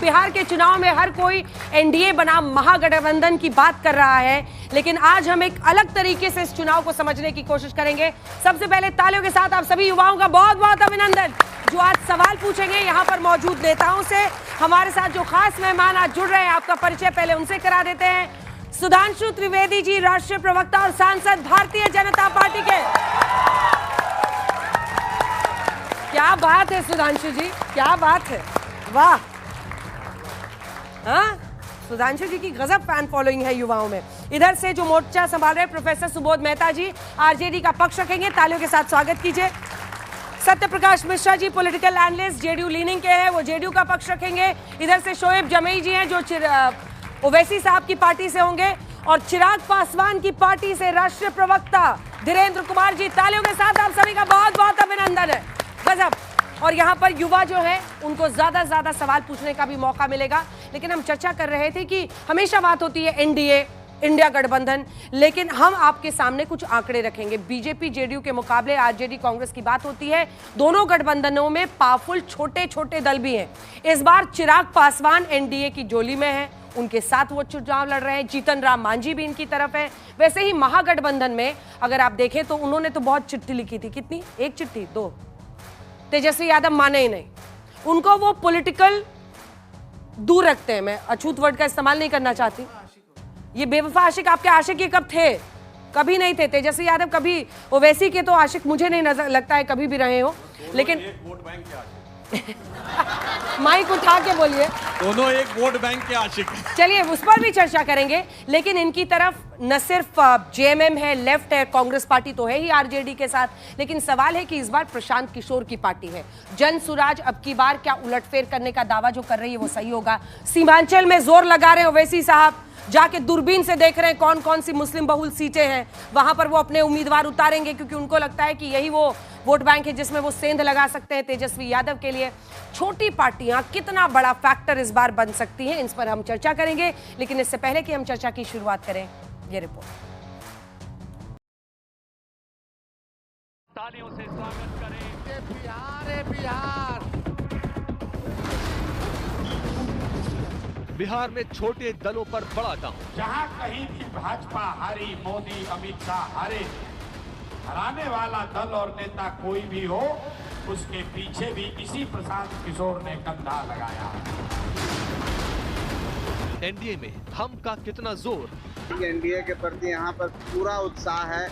बिहार के चुनाव में हर कोई एनडीए बनाम महागठबंधन की बात कर रहा है, लेकिन आज हम एक अलग तरीके से इस चुनाव को समझने की कोशिश करेंगे। सबसे पहले तालियों के साथ आप सभी युवाओं का बहुत बहुत अभिनंदन जो आज सवाल पूछेंगे यहाँ पर मौजूद नेताओं से। हमारे साथ जो खास मेहमान आज जुड़ रहे हैं, आपका परिचय पहले उनसे करा देते हैं। सुधांशु त्रिवेदी जी, राष्ट्रीय प्रवक्ता और सांसद भारतीय जनता पार्टी के। क्या बात है सुधांशु जी, क्या बात है, वाह। हाँ, सुधांशु जी की गजब फैन फॉलोइंग है युवाओं में। इधर से जो मोर्चा संभाल रहे प्रोफेसर सुबोध मेहता जी, आरजेडी का पक्ष रखेंगे, तालियों के साथ स्वागत कीजिए। Satya Prakash Mishra ji, political analyst, JDU leaning के हैं, वो जेडीयू का पक्ष रखेंगे। इधर से शोएब जमई जी हैं जो ओवैसी साहब की पार्टी से होंगे, और चिराग पासवान की पार्टी से राष्ट्रीय प्रवक्ता धीरेन्द्र कुमार जी। तालियों के साथ आप सभी का बहुत बहुत अभिनंदन है, गजब। और यहाँ पर युवा जो है उनको ज्यादा से ज्यादा सवाल पूछने का भी मौका मिलेगा। लेकिन हम चर्चा कर रहे थे कि हमेशा बात होती है एनडीए, इंडिया गठबंधन, लेकिन हम आपके सामने कुछ आंकड़े रखेंगे। बीजेपी जेडीयू के मुकाबले आरजेडी कांग्रेस की बात होती है। दोनों गठबंधनों में पावरफुल छोटे छोटे दल भी हैं। इस बार चिराग पासवान एनडीए की जोली में है, उनके साथ वो चुनाव लड़ रहे हैं। जीतन राम मांझी भी इनकी तरफ है। वैसे ही महागठबंधन में अगर आप देखें तो उन्होंने तो बहुत चिट्ठी लिखी थी। कितनी? एक चिट्ठी, दो। तेजस्वी यादव माने ही नहीं, उनको वो पॉलिटिकल दूर रखते हैं। मैं अछूत वर्ड का इस्तेमाल नहीं करना चाहती। ये बेवफा आशिक, आपके आशिक ये कब थे? कभी नहीं थे। तेजस्वी यादव कभी ओवैसी के तो आशिक मुझे नहीं नजर लगता है कभी भी रहे हो। लेकिन वोट बैंक के आशिक माइक उठा के बोलिए। दोनों एक वोट बैंक के आशिक। चलिए उस पर भी चर्चा करेंगे। लेकिन इनकी तरफ न सिर्फ जेएमएम है, लेफ्ट है, कांग्रेस पार्टी तो है ही आरजेडी के साथ, लेकिन सवाल है कि इस बार प्रशांत किशोर की पार्टी है। जन सुराज अब की बार क्या उलटफेर करने का दावा जो कर रही है वो सही होगा? सीमांचल में जोर लगा रहे ओवैसी साहब, जाके दूरबीन से देख रहे हैं कौन कौन सी मुस्लिम बहुल सीटें हैं, वहां पर वो अपने उम्मीदवार उतारेंगे, क्योंकि उनको लगता है कि यही वो वोट बैंक है जिसमें वो सेंध लगा सकते हैं तेजस्वी यादव के लिए। छोटी पार्टियां कितना बड़ा फैक्टर इस बार बन सकती हैं, इस पर हम चर्चा करेंगे। लेकिन इससे पहले कि हम चर्चा की शुरुआत करें, ये रिपोर्ट। तालियों से स्वागत करें। बिहार है बिहार। बिहार में छोटे दलों पर बड़ा दांव। जहां कहीं भी भाजपा हारी, मोदी अमित शाह हारे, हराने वाला दल और नेता कोई भी हो, उसके पीछे भी इसी प्रशांत किशोर ने कंधा लगाया। एनडीए में हम का कितना जोर? एनडीए के प्रति यहाँ पर पूरा उत्साह है।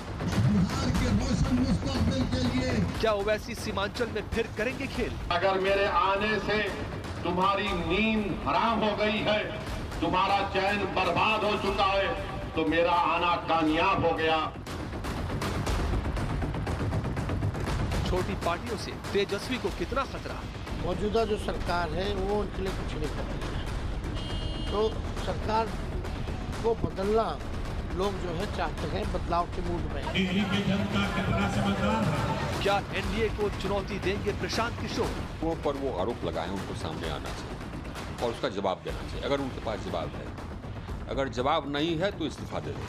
क्या ओवैसी सीमांचल में फिर करेंगे खेल? अगर मेरे आने से तुम्हारी नींद हराम हो गई है, तुम्हारा चैन बर्बाद हो चुका है, तो मेरा आना कामयाब हो गया। छोटी पार्टियों से तेजस्वी को कितना खतरा? मौजूदा जो सरकार है वो उनके लिए कुछ नहीं कर रही है, तो सरकार को बदलना लोग जो है चाहते हैं, बदलाव के मूड में। क्या एनडीए को चुनौती देंगे प्रशांत किशोर? वो पर वो आरोप लगाए हैं, उनको सामने आना चाहिए और उसका जवाब देना चाहिए। अगर उनके पास जवाब है, अगर जवाब नहीं है तो इस्तीफा दे दें।